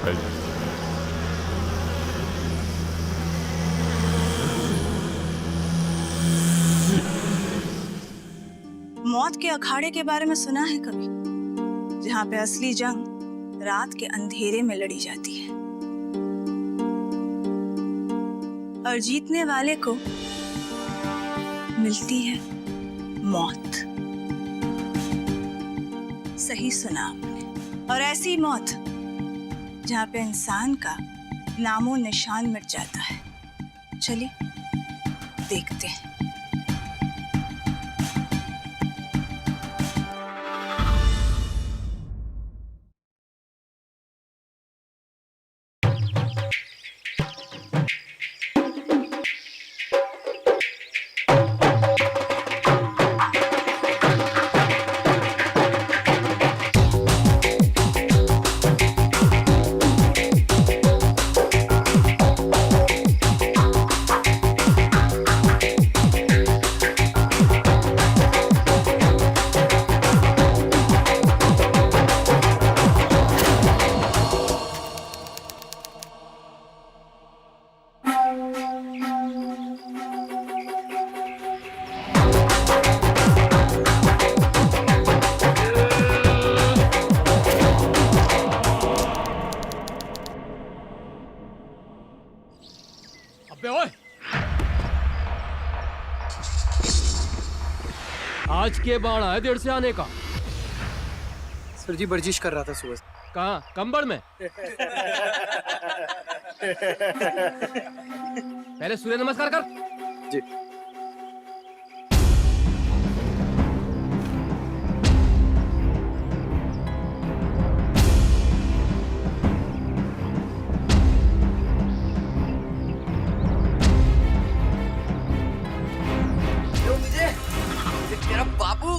बताइए। मौत के अखाड़े के बारे में सुना है कभी? जहाँ पे असली जंग रात के अंधेरे में लड़ी जाती है और जीतने वाले को मिलती है मौत। सही सुना आपने। और ऐसी मौत जहाँ पे इंसान का नामो निशान मिट जाता है। चलिए देखते हैं। अबे ओए, आज के बाण आया देर से आने का। सर जी वर्जिश कर रहा था सुबह से। कहाँ? कंबल में? पहले सूर्य नमस्कार कर। जी। तेरा बाबू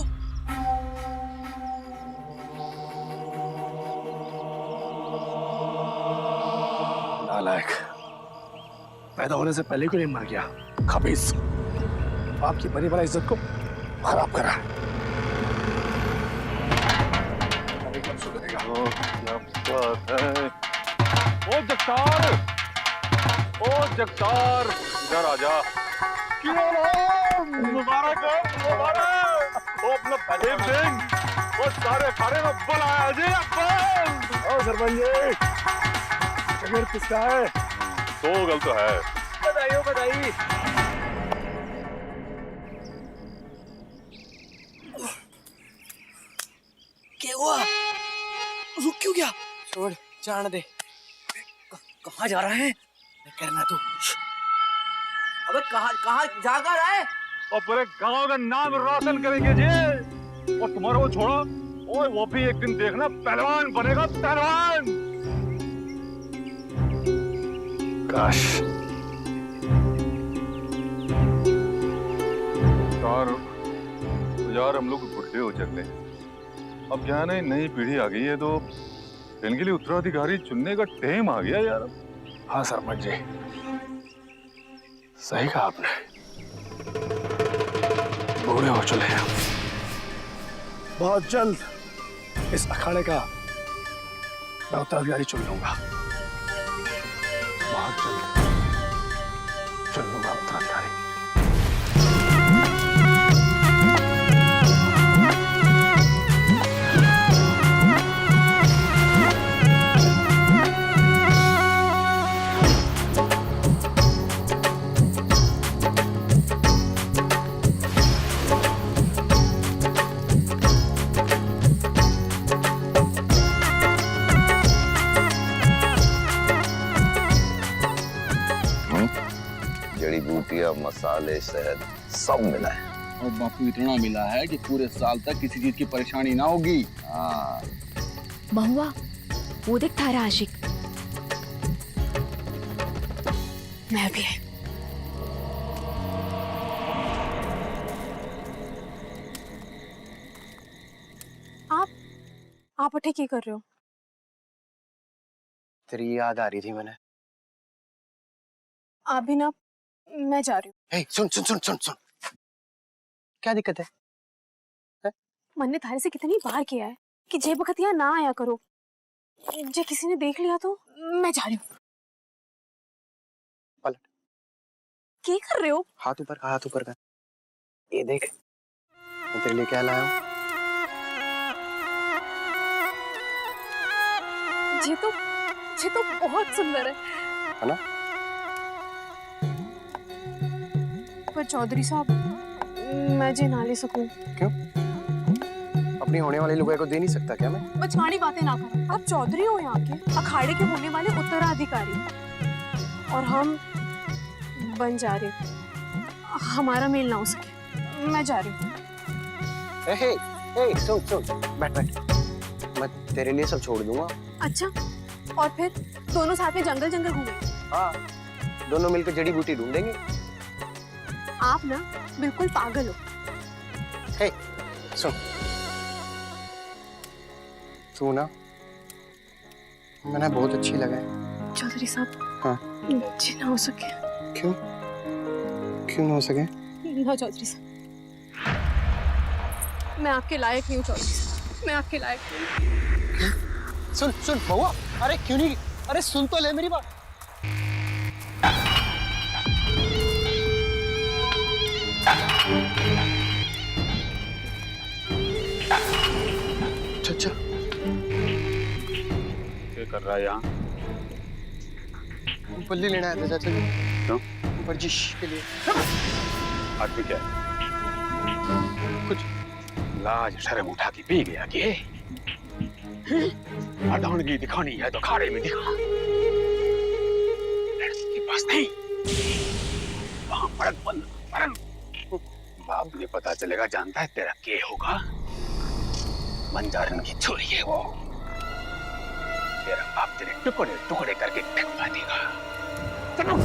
नालायक, पैदा होने से पहले क्यों नहीं मर गया? खबीस, आपकी बनी बना इज्जत को खराब करा। ओ जगतार, ओ जगतार, इधर आजा। मुबारक हो, मुबारक। ओ अपना भीम सिंह, वो सारे खाने में बल आया जी, बल। ओ सरपंच जी, शरीर किसका है? दो गल तो है। बधाई हो बधाई। क्या हुआ? रुक क्यों गया? छोड़, जान दे। कहाँ जा रहा है? करना तू। अबे कहाँ जा कर रहा है? और पूरे गांव का नाम रोशन करेंगे जी। और तुम्हारा वो छोड़ो, और वो भी एक दिन देखना पहलवान बनेगा, पहलवान। काश। यार हम लोग बुढ़े हो चले हैं। अब क्या है ना, नई पीढ़ी आ गई है तो इनके लिए उत्तराधिकारी चुनने का टाइम आ गया यार। हाँ सरपंच जी, सही कहा आपने। बूढ़े हो चले हैं। बहुत जल्द इस अखाड़े का मैं उत्तराधिकारी चुन लूंगा। बहुत जल्द चुन लूंगा उत्तराधिकारी। जड़ी बूटियां, मसाले, शहद सब मिला है। और बापू इतना मिला है कि पूरे साल तक किसी चीज की परेशानी ना होगी। हाँ, बहुआ, वो देख थारा आशिक। मैं भी है। आप उठे की कर रहे हो? तेरी याद आ रही थी मैंने। आप भी ना, मैं जा रही हूँ। हे, सुन सुन सुन सुन सुन, क्या दिक्कत है? मैंने थारे से कितनी बार किया है कि जे बखत यहाँ ना आया करो, मुझे किसी ने देख लिया तो मैं जा रही हूँ। पलट। क्या कर रहे हो? हाथ ऊपर कर। ये देख, मैं तेरे लिए क्या लाया हूँ। ये तो बहुत सुंदर है ना? पर चौधरी साहब, मैं जी ना ले सकूं। क्यों? अपनी होने वाली लुगाई को दे नहीं सकता क्या मैं? बचकानी बातें ना करो। आप चौधरी हो यहाँ के, अखाड़े के होने वाले उत्तराधिकारी, और हम बन जा रहे। हमारा मेल ना हो सके। मैं जा रही हूँ। सुन, बैठ। मैं तेरे लिए सब छोड़ दूंगा। अच्छा, और फिर दोनों साथ में जंगल घूमें? हाँ, दोनों मिलकर जड़ी बूटी ढूंढेंगे। आप ना बिल्कुल पागल हो। सुन, तू ना मैंने बहुत अच्छी लगा है। चौधरी साहब, हाँ? जी ना हो सके। क्यों ना हो सके? ना चौधरी साहब, मैं आपके लायक नहीं हूँ। चौधरी साहब, मैं आपके लायक नहीं हूँ। सुन बउआ, अरे क्यों नहीं? अरे सुन तो ले मेरी बात। अच्छा, क्या कर रहा है यहाँ? बल्ली लेना है चाचा जी। क्यों? वर्जिश के लिए। आदमी क्या कुछ लाज शर्म उठा के पी गया कि अडानगी दिखानी है तो खाड़े में दिखा। लड़की के पास नहीं, वहां पड़क बंद। बाप ने पता चलेगा, जानता है तेरा क्या होगा। मंजारन की छोरी है वो। तेरा बाप तेरे टुकड़े टुकड़े करके फेंकवा देगा। चलो।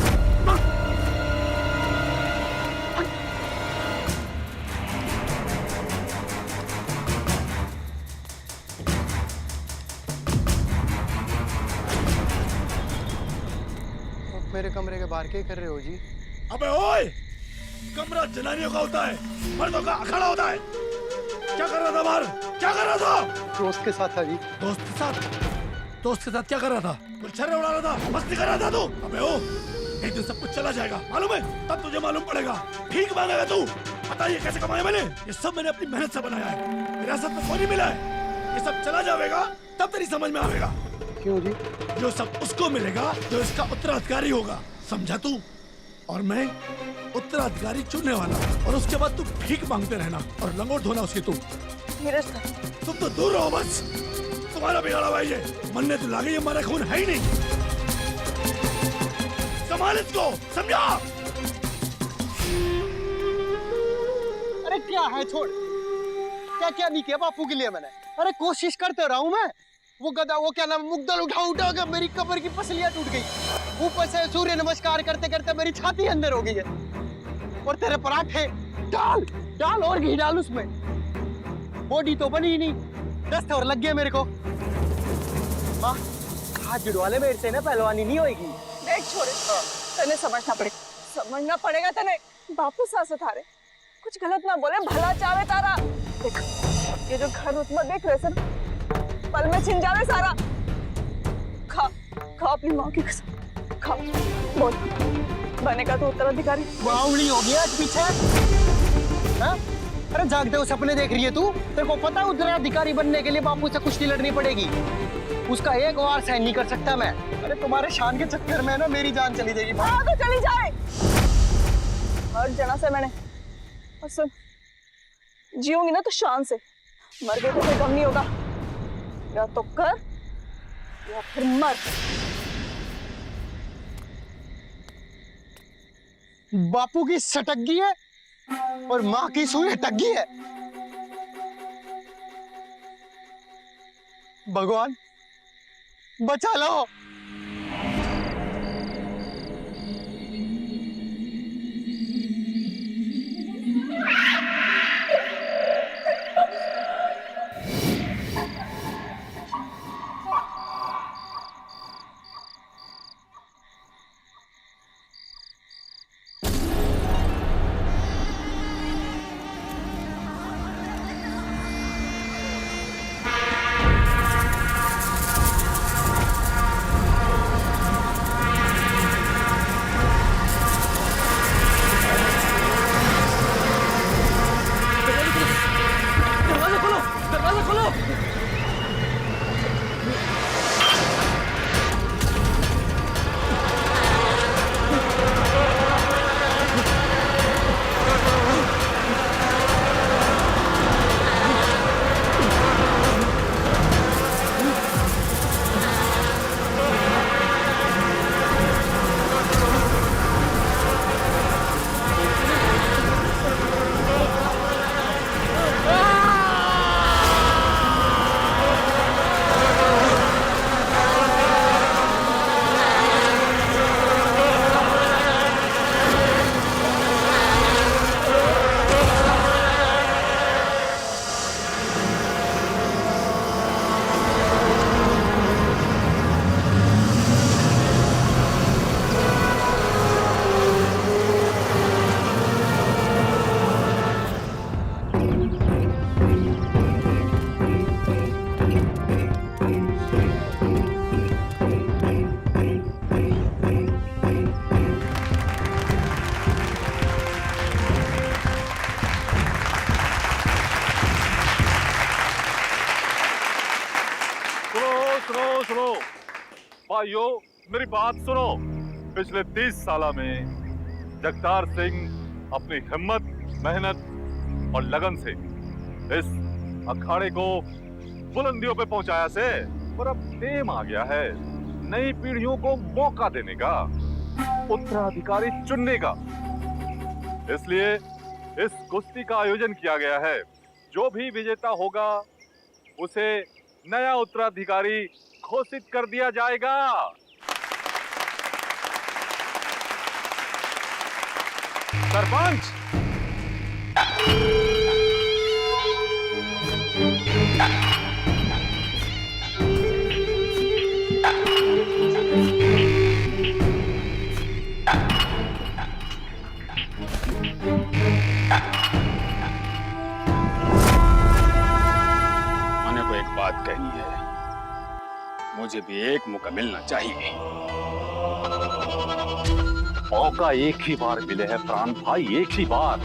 मेरे कमरे के बाहर क्या कर रहे हो जी? अबे ओए, कमरा जनानियों का होता है, मर्दों का अखाड़ा होता है। क्या कर रहा था बाहर? क्या कर रहा था? दोस्त के साथ था जी। दोस्त के साथ क्या कर रहा था? कुछ छर्रे उड़ा रहा था, मस्ती कर रहा था तू? अबे ओ, एक दिन सब कुछ चला जाएगा, मालूम है? तब तुझे मालूम पड़ेगा। ठीक मांगेगा तू। पता है ये कैसे कमाया मैंने? ये सब मैंने अपनी मेहनत से बनाया है। विरासत में कोई नहीं मिला है। ये सब चला जाएगा तब तेरी समझ में आएगा। क्यों जी? जो सब उसको मिलेगा जो इसका उत्तराधिकारी होगा, समझा तू? और मैं उत्तराधिकारी चुनने वाला, और उसके बाद तू भीख मांगते रहना और लंगोट धोना उसकी तू। तुम तो दूर रहो बस। तुम्हारा बिगाड़ा भाई ये मन ने तो लागे, ये हमारा खून है ही नहीं। संभाल इसको, समझा? अरे क्या है, छोड़। क्या नहीं किया बापू के लिए मैंने? अरे कोशिश करते रहा हूँ मैं। वो गधा, वो क्या नाम, मुग्दल उठा के मेरी कमर की पसलियां टूट गई। ऊपर से सूर्य नमस्कार करते करते मेरी छाती अंदर हो गई है। और तेरे पराठे डाल और घी डाल उसमें। बॉडी तो बनी ही नहीं, दस्त और लग गया मेरे को। माँ, हाथ जुड़वा ले मेरे से ना, पहलवानी नहीं होगी। देख छोरे, तने समझना पड़ेगा तने। बापू सास था रे, कुछ गलत ना बोले, भला चाहे तारा। देख, ये जो घर उसमें देख रहे सर, पल में छिन जावे सारा। खा अपनी माँ की कसम, खा। बोल, बनेगा तो उत्तराधिकारी। बावली हो गया आज पीछे। हाँ? अरे जागते हो सपने देख रही है तू? तेरे को पता है उत्तराधिकारी बनने के लिए बापू से कुश्ती लड़नी पड़ेगी। उसका एक वार सहन नहीं कर सकता मैं। अरे तुम्हारे शान के चक्कर में ना मेरी जान चली जाएगी। हाँ तो चली जाए। हर जना से मैंने, और सुन, जीऊंगी ना तो शान से, मर गए तो कोई गम नहीं होगा। या तो कर या फिर मर। बापू की सटग्गी है और माँ की सुई टग्गी है। भगवान बचा लो। भाइयों, मेरी बात सुनो। पिछले 30 साल में जगतार सिंह अपनी हिम्मत, मेहनत और लगन से इस अखाड़े को बुलंदियों पे पहुंचाया से, पर अब टेम आ गया है नई पीढ़ियों को मौका देने का, उत्तराधिकारी चुनने का। इसलिए इस कुश्ती का आयोजन किया गया है। जो भी विजेता होगा उसे नया उत्तराधिकारी घोषित कर दिया जाएगा। सरपंच, मैंने को एक बात कहनी है, मुझे भी एक मौका मिलना चाहिए। मौका एक ही बार मिले है प्राण भाई, एक ही बार।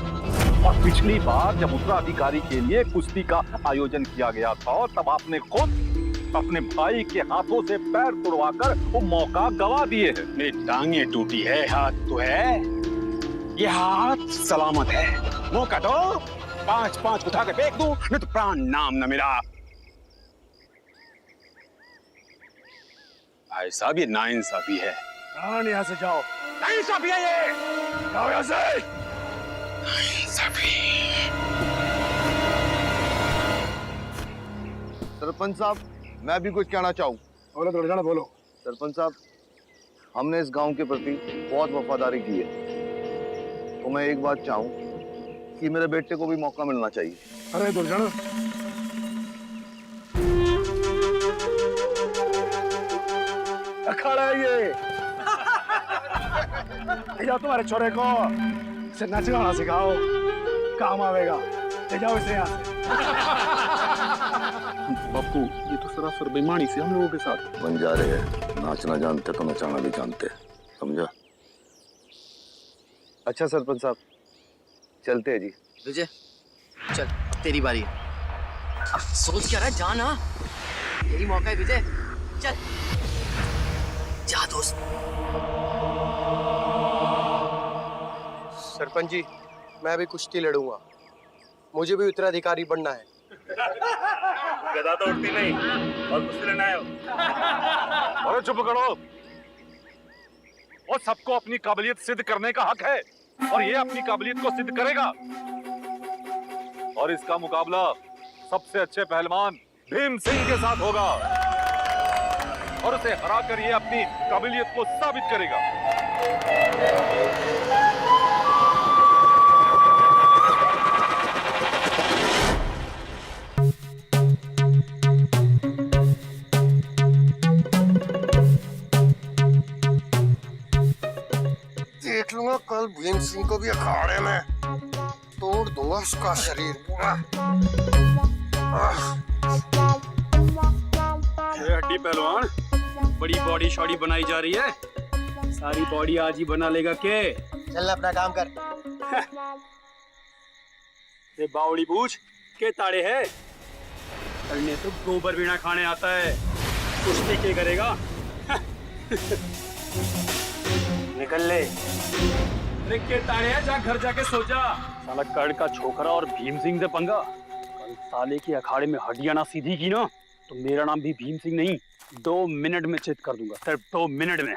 और पिछली बार जब उत्तराधिकारी के लिए कुश्ती का आयोजन किया गया था, तब आपने खुद अपने भाई के हाथों से पैर तुड़वाकर वो मौका गवा दिए हैं। मेरी टांगे टूटी है, हाथ तो है, ये हाथ सलामत है। मौका तो 5-5 उठा के फेंक दूं, नहीं तो प्राण नाम न मिला। भाई साहब, ये नाइंसाफी है। प्राण यहाँ से जाओ। नाइंसाफी है ये, जाओ यहाँ से। नाइंसाफी। सरपंच साहब, मैं भी कुछ कहना चाहूँ। बोलो थोड़ा जाना, बोलो। सरपंच साहब, हमने इस गांव के प्रति बहुत वफादारी की है, तो मैं एक बात चाहूँ कि मेरे बेटे को भी मौका मिलना चाहिए। अरे दूर जाना। अखाड़ा है ये। जाओ तुम्हारे छोरे को इसे नाच गाना सिखाओ, काम आवेगा। ले जाओ इसे यहाँ से। बापू, ये तो सरासर बेईमानी से हम लोगों के साथ। बंजारे हैं, नाचना जानते तो नचाना भी जानते, समझा? अच्छा सरपंच साहब, चलते हैं जी। विजय, चल अब तेरी बारी है। अब सोच क्या रहा है, जाना यही मौका है विजय, चल जा दोस्त। सरपंच जी, मैं भी कुश्ती लड़ूंगा, मुझे भी उत्तराधिकारी बनना है। गदा तो उठती नहीं और कुश्ती लड़ना है। अरे चुप करो। और सबको अपनी काबिलियत सिद्ध करने का हक है, और ये अपनी काबिलियत को सिद्ध करेगा। और इसका मुकाबला सबसे अच्छे पहलवान भीम सिंह के साथ होगा, और उसे हराकर ये अपनी काबिलियत को साबित करेगा। देख लूंगा कल भीम सिंह को भी अखाड़े में, तोड़ दूंगा उसका शरीर पूरा। हड्डी पहलवान, बड़ी बॉडी शॉडी बनाई जा रही है, सारी बॉडी आज ही बना लेगा के? चल अपना काम कर। ये बावड़ी पूछ के ताड़े है, करने तो गोबर बिना खाने आता है, कुश्ती के करेगा? निकल ले। अरे के ताड़े है, जा घर जाके सो जा। साला कड़ का छोकरा और भीम सिंह से पंगा, कल साले के अखाड़े में हड्डियां ना सीधी की ना, तो मेरा नाम भी भीम सिंह नहीं, 2 मिनट में चित कर दूंगा, सिर्फ 2 मिनट में।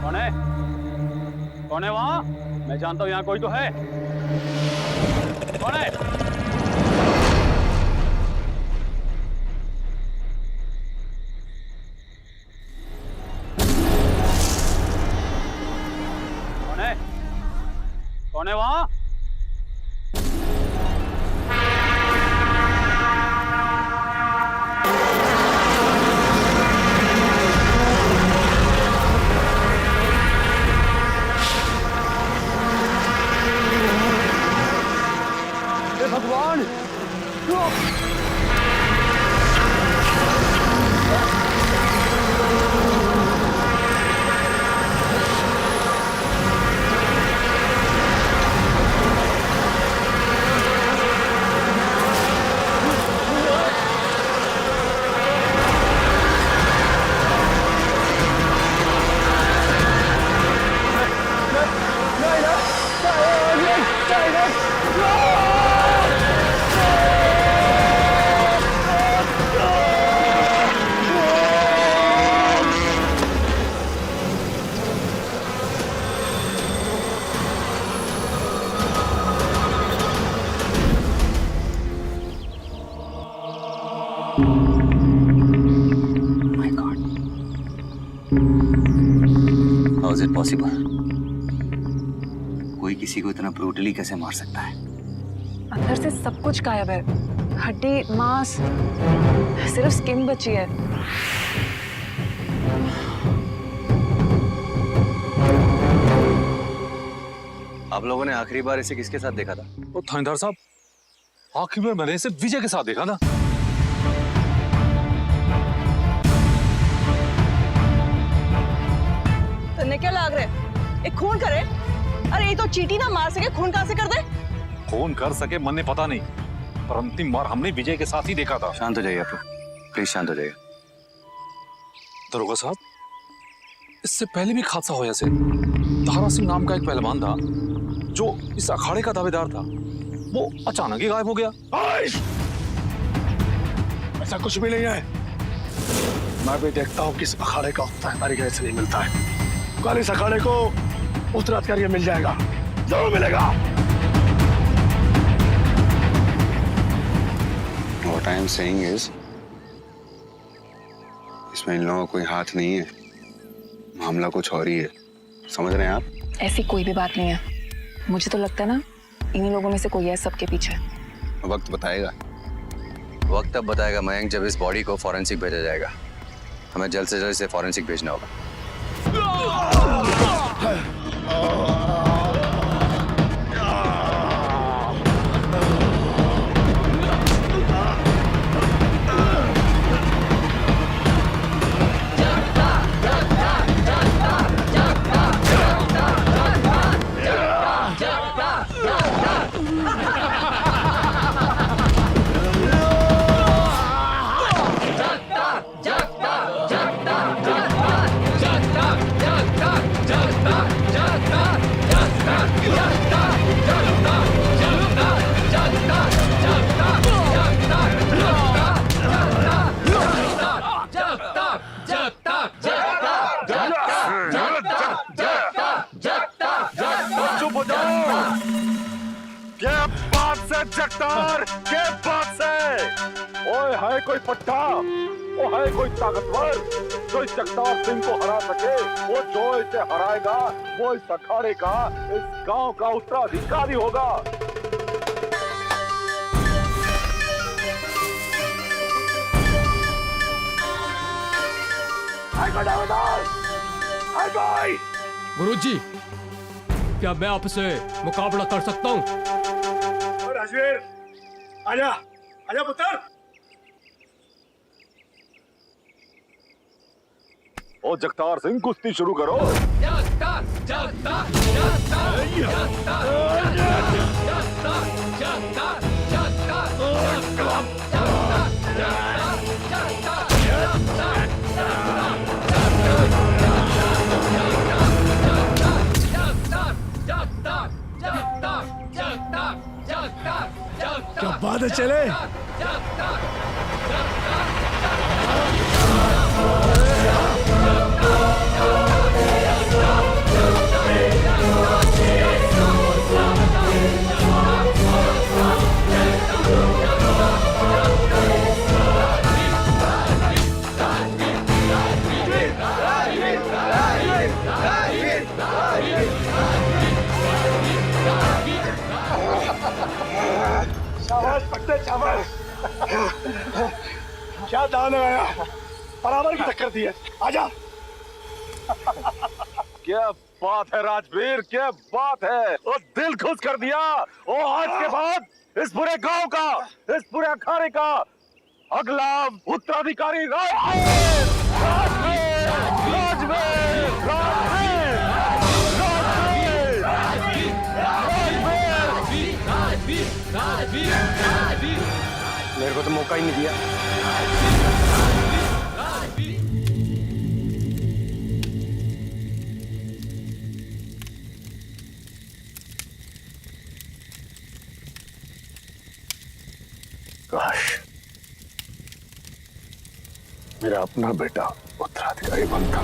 कौन है? कौन है वहां? मैं जानता हूं यहाँ कोई तो है। कौन है? कौन है? कौन है वहां? भगवान, पॉसिबल? कोई किसी को इतना ब्रूटली कैसे मार सकता है? अंदर से सब कुछ गायब है, हड्डी, मांस, सिर्फ स्किन बची है। आप लोगों ने आखिरी बार इसे किसके साथ देखा था? वो थानेदार साहब, आखिर में मैंने इसे विजय के साथ देखा था। तन्ने क्या लाग रहे? एक खून करे? अरे ये तो चीटी ना मार सके, खून कहां से कर दे? खून कर सके मन ने पता नहीं, पर अंतिम बार हमने विजय के साथ ही देखा था। शांत हो जाइए आप, प्लीज शांत हो जाइए। दरोगा साहब, इससे पहले भी एक हादसा होया से। तारा सिंह नाम का एक पहलवान था जो इस अखाड़े का दावेदार था, वो अचानक ही गायब हो गया। ऐसा कुछ भी नहीं है। मैं भी देखता हूँ किस अखाड़े का उत्तराधिकारी कैसे नहीं मिलता है। कल इस अखाड़े को उत्तराधिकारी मिल जाएगा, जरूर मिलेगा। What I am saying is, इसमें इन लोगों का कोई हाथ नहीं है, मामला कुछ और ही है। समझ रहे हैं आप? ऐसी कोई भी बात नहीं है। मुझे तो लगता है ना, इन्हीं लोगों में से कोई है सबके पीछे। वक्त बताएगा। वक्त तब बताएगा मयंक, जब इस बॉडी को फॉरेंसिक भेजा जाएगा। हमें जल्द से जल्द इसे फॉरेंसिक भेजना होगा। जगतार के बात से ओए है कोई पट्टा, वो है कोई ताकतवर जो इस जगतार सिंह को हरा सके। वो जो इसे हराएगा वो इस अखाड़े का, इस गांव का उत्तराधिकारी होगा। गुरुजी, क्या मैं आपसे मुकाबला कर सकता हूँ? राजवीर, आजा, आजा पुत्र। ओ जगतार सिंह, कुश्ती शुरू करो। क्या बात है, चले। क्या दान आया, बराबर की टक्कर दी है। आजा। क्या बात है राजवीर, क्या बात है। वो दिल खुश कर दिया। वो आज के बाद इस पूरे गांव का, इस पूरे अखाड़े का अगला उत्तराधिकारी राजवीर, राजवीर, राजवीर, राजवीर, राजवीर। मेरे को तो मौका ही नहीं दिया। काश मेरा अपना बेटा उत्तराधिकारी बनता।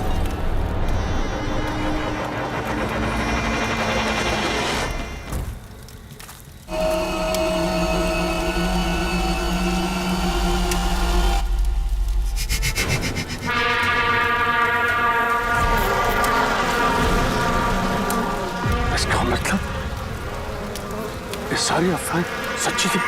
इसका मतलब ये सारी अफवाहें सच्ची थी।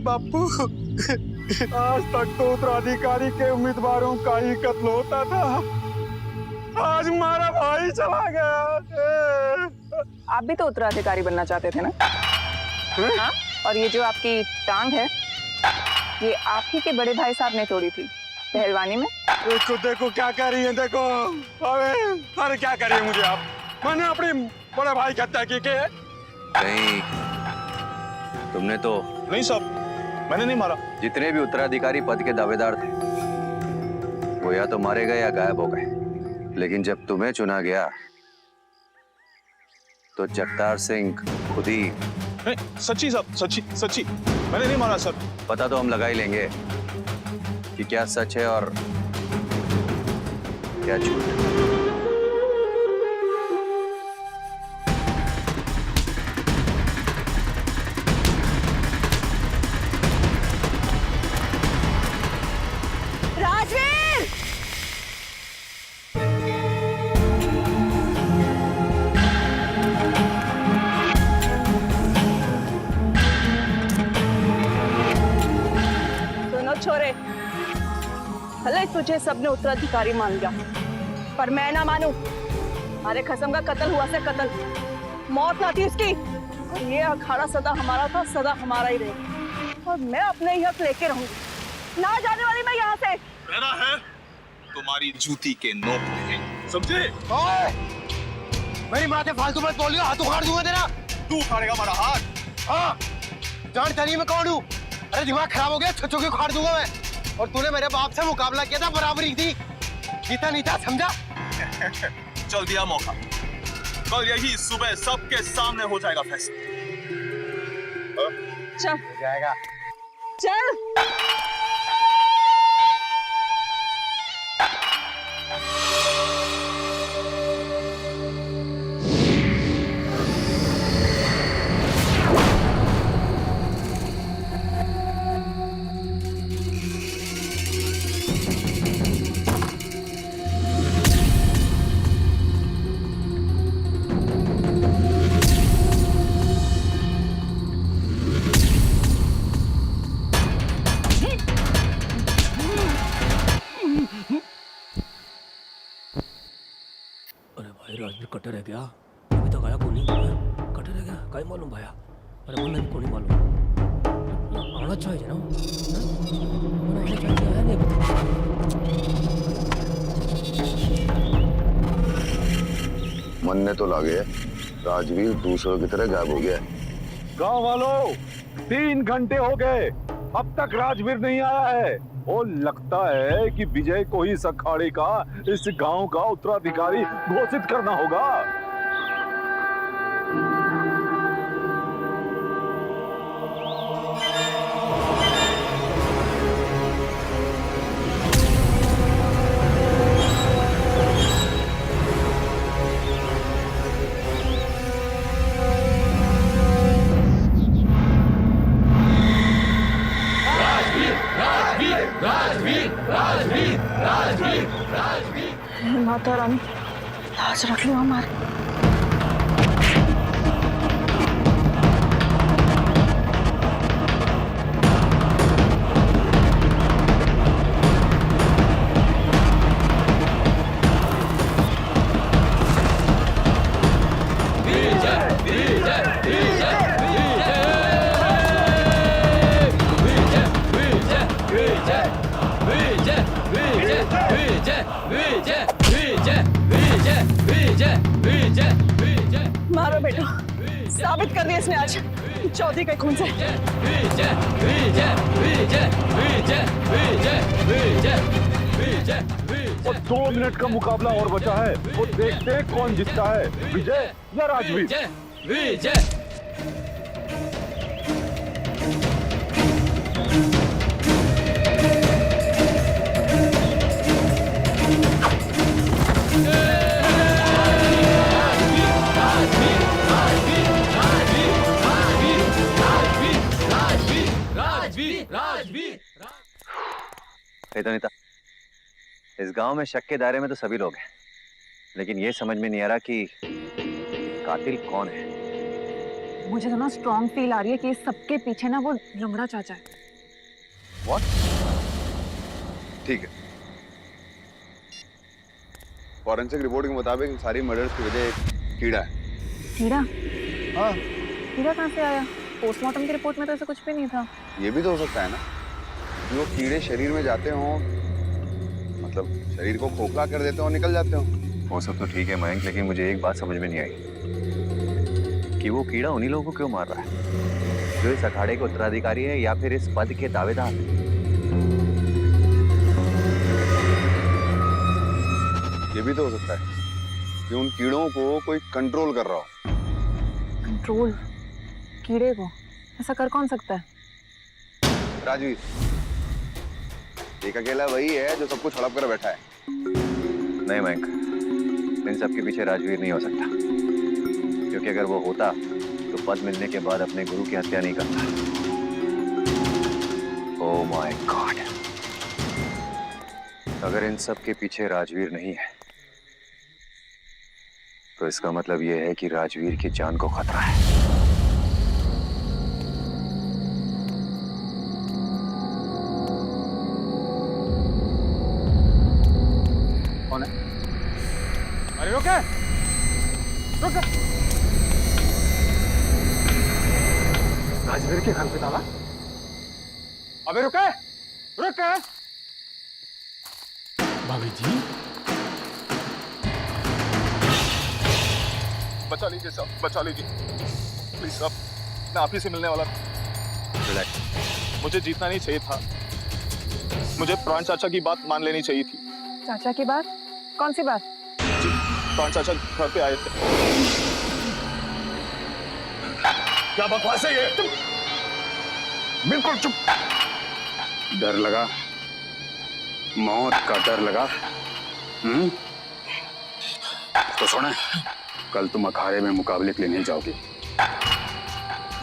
बापू, आज तक तो उत्तराधिकारी के उम्मीदवारों का ही कत्ल होता था, आज हमारा भाई चला गया। आप भी तो उत्तराधिकारी बनना चाहते थे ना? हाँ? और ये जो आपकी टांग है, ये आप ही के बड़े भाई साहब ने तोड़ी थी पहलवानी में। देखो देखो क्या कर रही है, देखो। अरे क्या कर रही है मुझे आप? मैंने अपने बड़े भाई की हत्या की के? नहीं, तुमने तो नहीं साहब, मैंने नहीं मारा। जितने भी उत्तराधिकारी पद के दावेदार थे वो या तो मारे गए या गायब हो गए, लेकिन जब तुम्हें चुना गया तो जगतार सिंह खुद ही। सच्ची साहब, सच्ची सच्ची मैंने नहीं मारा सर। पता तो हम लगा ही लेंगे कि क्या सच है और क्या झूठ। राजवीर! सुनो छोरे, भले तुझे सबने उत्तराधिकारी मान लिया, पर मैं ना मानू। हमारे खसम का कत्ल हुआ से कत्ल, मौत ना थी उसकी। और ये अखाड़ा सदा हमारा था, सदा हमारा ही रहेगा। और मैं अपने ही हक लेके रहूंगी, ना जाने वाली मैं यहाँ से। मेरा है तुम्हारी जूती के नोक पे, समझे? मेरी माँ से फालतू मत बोलियो, हाथ उखाड़ दूंगा तेरा। तू उखाड़ेगा हमारा हाथ? हाँ, जान तनी मैं कौन हूँ? अरे दिमाग खराब हो गया, छुच्चों के उखाड़ दूंगा मैं। और तूने मेरे बाप से मुकाबला किया था, बराबरी थी, जीता नहीं था, समझा? चल दिया मौका, कल यही सुबह सबके सामने हो जाएगा फैसला। चल हो जाएगा। चल। राजवीर कटे रह गया, अभी तक आया कौन नहीं? कटे रह गया, कहीं मालूम भाया? अरे मन नहीं, कौन नहीं मालूम? आना चाहिए ना, आना चाहिए, आया नहीं। मन ने तो लागे राजवीर दूसरों की तरह गायब हो गया। गांव वालों, 3 घंटे हो गए, अब तक राजवीर नहीं आया है। और लगता है कि विजय को ही इस अखाड़े का, इस गांव का उत्तराधिकारी घोषित करना होगा। माता रानी, लाज रख लो हमारे। मारो बेटा, साबित कर दिया इसने आज चौधरी के खून से। और 2 मिनट का मुकाबला और बचा है, वो देखते हैं कौन जीतता है, विजय या राजवीर। अनीता, इस गांव में शक के दायरे में तो सभी लोग हैं, लेकिन ये समझ में नहीं आ रहा कि कातिल कौन है। मुझे तो ना स्ट्रॉन्ग फील आ रही है कि इस सबके पीछे ना वो लंगड़ा चाचा है। What? ठीक है। फॉरेंसिक रिपोर्ट के मुताबिक इन सारी मर्डर्स की वजह एक कीड़ा है। कीड़ा? हाँ। कीड़ा कहाँ से आया? पोस्टमार्टम की रिपोर्ट में तो ऐसा कुछ भी नहीं था। ये भी तो हो सकता है ना, जो कीड़े शरीर में जाते हों, मतलब शरीर को खोखला कर देते हो, निकल जाते हो। वो सब तो ठीक है मयंक, लेकिन मुझे एक बात समझ में नहीं आई कि वो कीड़ा उन्हीं लोगों को क्यों मार रहा है जो इस अखाड़े के उत्तराधिकारी है या फिर इस पद के दावेदार। ये भी तो हो सकता है कि उन कीड़ों को कोई कंट्रोल कर रहा हो। कंट्रोल? कीड़े को ऐसा कर कौन सकता है? राजवीर, एक अकेला वही है जो सब कुछ हड़प कर बैठा है। नहीं मयंक, इन सब के पीछे राजवीर नहीं हो सकता, क्योंकि अगर वो होता तो पद मिलने के बाद अपने गुरु की हत्या नहीं करता। ओह माय गॉड, अगर इन सब के पीछे राजवीर नहीं है तो इसका मतलब यह है कि राजवीर की जान को खतरा है। अरे रुके, रुके। राजवीर के घर पे ताला? अबे रुके, रुके। भाभी जी, बचा लीजिए साहब, बचा लीजिए प्लीज साहब, मैं आप ही से मिलने वाला था। रिलैक्स। मुझे जीतना नहीं चाहिए था, मुझे प्राण चाचा की बात मान लेनी चाहिए थी। चाचा की बात? कौन सी बात? जी, प्राण चाचा घर पे आए थे। क्या बकवास है ये? बिल्कुल चुप। डर लगा, मौत का डर लगा। तो सुना, कल तुम अखाड़े में मुकाबले के लिए नहीं जाओगे,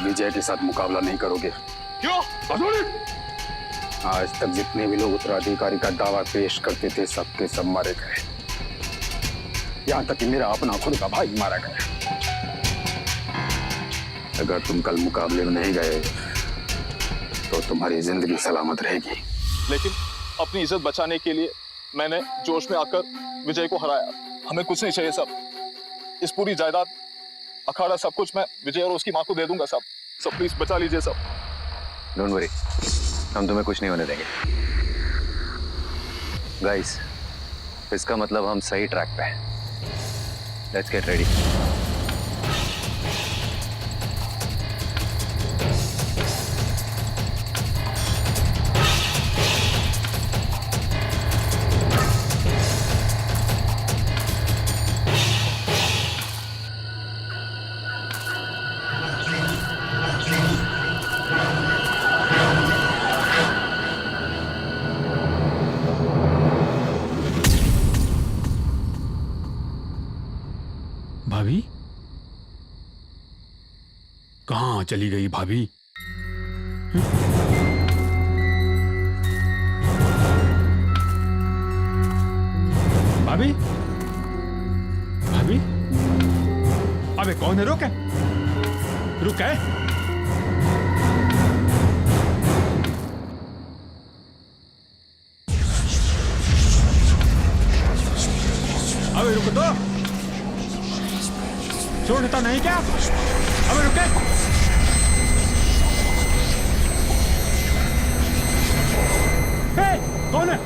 विजय के साथ मुकाबला नहीं करोगे। क्यों? आज तक जितने भी लोग उत्तराधिकारी का दावा पेश करते थे, सबके सब मारे गए, यहाँ तक कि मेरा अपना खुद का भाई मारा गया। अगर तुम कल मुकाबले में नहीं गए तो तुम्हारी जिंदगी सलामत रहेगी। लेकिन अपनी इज्जत बचाने के लिए मैंने जोश में आकर विजय को हराया। हमें कुछ नहीं चाहिए सब, इस पूरी जायदाद, अखाड़ा, सब कुछ मैं विजय और उसकी माँ को दे दूंगा सब। सब प्लीज बचा लीजिए सब। डोंट वरी, हम तुम्हें कुछ नहीं होने देंगे। गाइस, इसका मतलब हम सही ट्रैक पे हैं। Let's get ready. भाभी कहाँ चली गई भाभी? भाभी, भाभी, भाभी अबे कौन है? रुक रुक है। अबे रुको तो, छोड़ता नहीं क्या? अबे रुके। कौन है?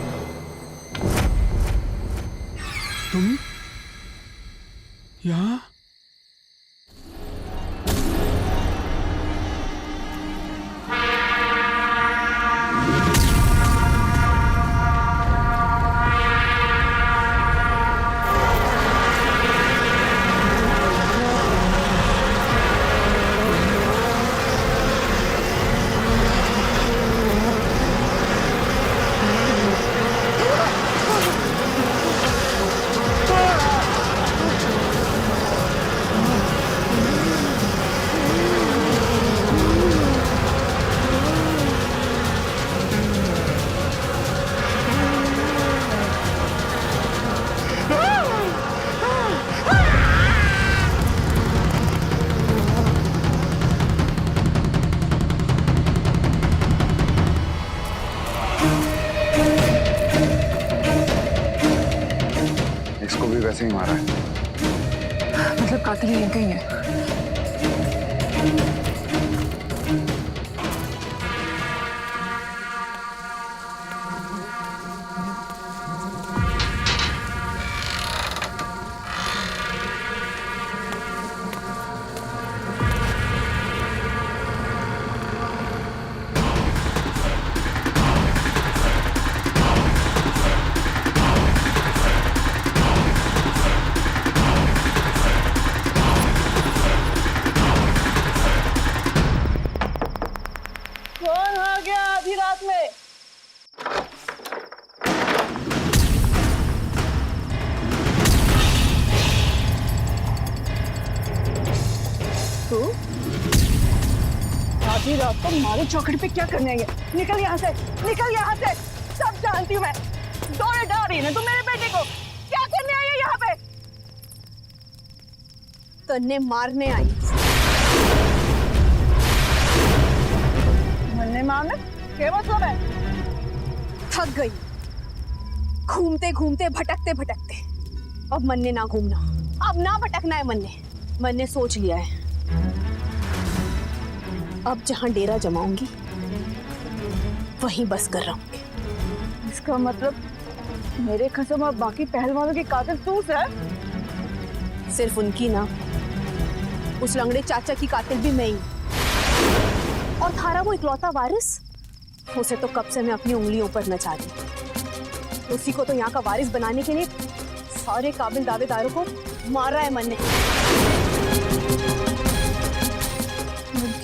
तुम यहाँ? इसको भी वैसे ही मारा है। मतलब कातिल यहीं कहीं है। कौन आ गया आधी रात में? तू आधी रात को हमारे चौखट पे क्या करने गया? निकल यहाँ से, निकल यहाँ से। सब जानती हूँ मैं। दौड़े डाल रही है ना तू मेरे बेटे को। क्या करने आई है यहाँ पे? तन्ने मारने आई। मरने मारने क्या मतलब है? थक गई घूमते घूमते भटकते भटकते। अब मन ने ना घूमना, अब ना भटकना है। मन ने सोच लिया है, अब जहां डेरा जमाऊंगी वहीं बस कर रहूंगी। इसका मतलब मेरे कसम और बाकी पहलवानों के कातिल तू है? सिर्फ उनकी ना, उस लंगड़े चाचा की कातिल भी मैं ही। और थारा वो इकलौता वारिस, उसे तो कब से मैं अपनी उंगलियों पर नचा दी। उसी को तो यहाँ का वारिस बनाने के लिए सारे काबिल दावेदारों को मारा है मन ने।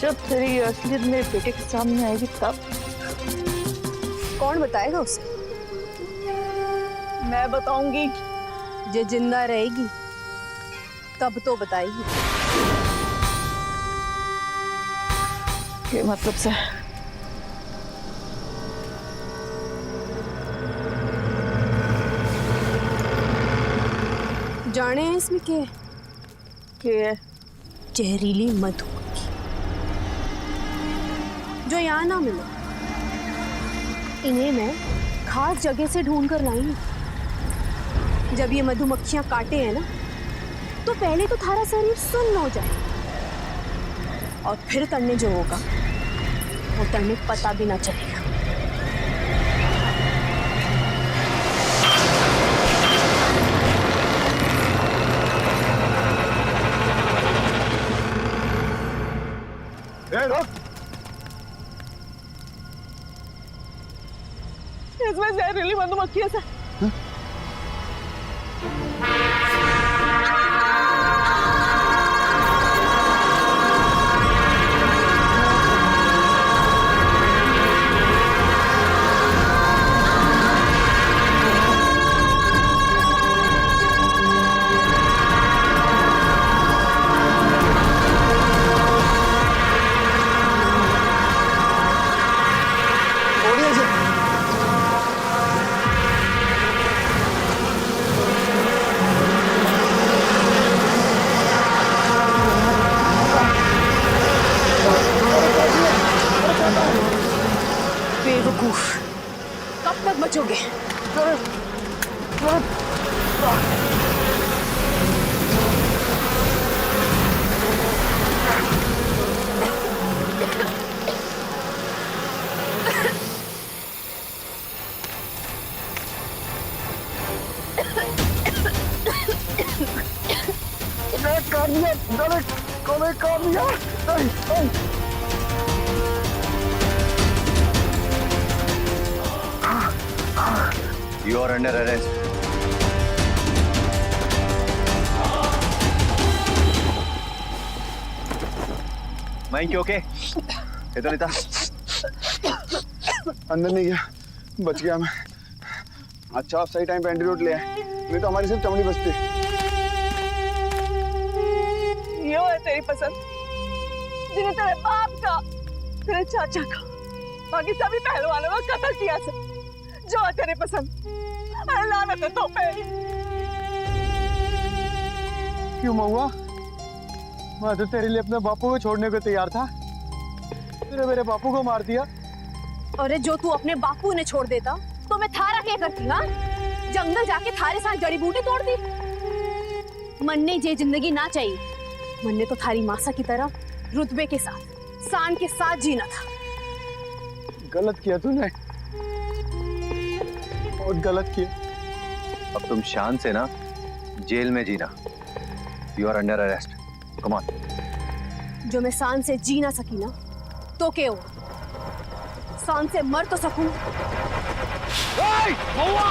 जब तेरी असलियत मेरे बेटे के सामने आएगी तब कौन बताएगा उसे? मैं बताऊंगी। जो जिंदा रहेगी तब तो बताएगी। के मतलब से जाने हैं इसमें के जहरीली मधुमक्खी जो यहाँ ना मिले, इन्हें मैं खास जगह से ढूंढ कर लाई हूँ। जब ये मधुमक्खियां काटे हैं ना, तो पहले तो थारा शरीर सुन्न हो जाए और फिर तन्ने जो होगा वो तन्ने पता भी ना चलेगा। इसमें जहरीली मधुमक्खियां से काट दिया, गले काट दिया। You are under arrest. Mic okay? इधर नहीं था। अंदर नहीं गया, बच गया मैं। अच्छा आप सही टाइम पे एंटी रोड ले आए, नहीं तो हमारी सिर्फ चमड़ी बचती। ये है तेरी पसंद, जिन्हें तेरे बाप का, तेरे चाचा का, बाकी सभी पहलवानों का कत्ल किया से, जो है तेरी पसंद। अरे लानत है तो पे। क्यों महुआ? मैं तो तेरे लिए अपने बापू को छोड़ने को तैयार था, तूने मेरे बापू को मार दिया। अरे जो तू अपने बापू ने छोड़ देता तो मैं थारा क्या करती? हाँ, जंगल जाके थारे साथ जड़ी बूटी तोड़ दी। मन्ने जे जिंदगी ना चाहिए, मन्ने तो थारी मासा की तरह रुतबे के साथ, शान के साथ जीना था। गलत किया तूने, बहुत गलत किया। अब तुम शान से ना जेल में जीना। You are under arrest. Come on. जो मैं शान से जी ना सकी ना, तो क्या हो? शान से मर तो सकूं। महुआ!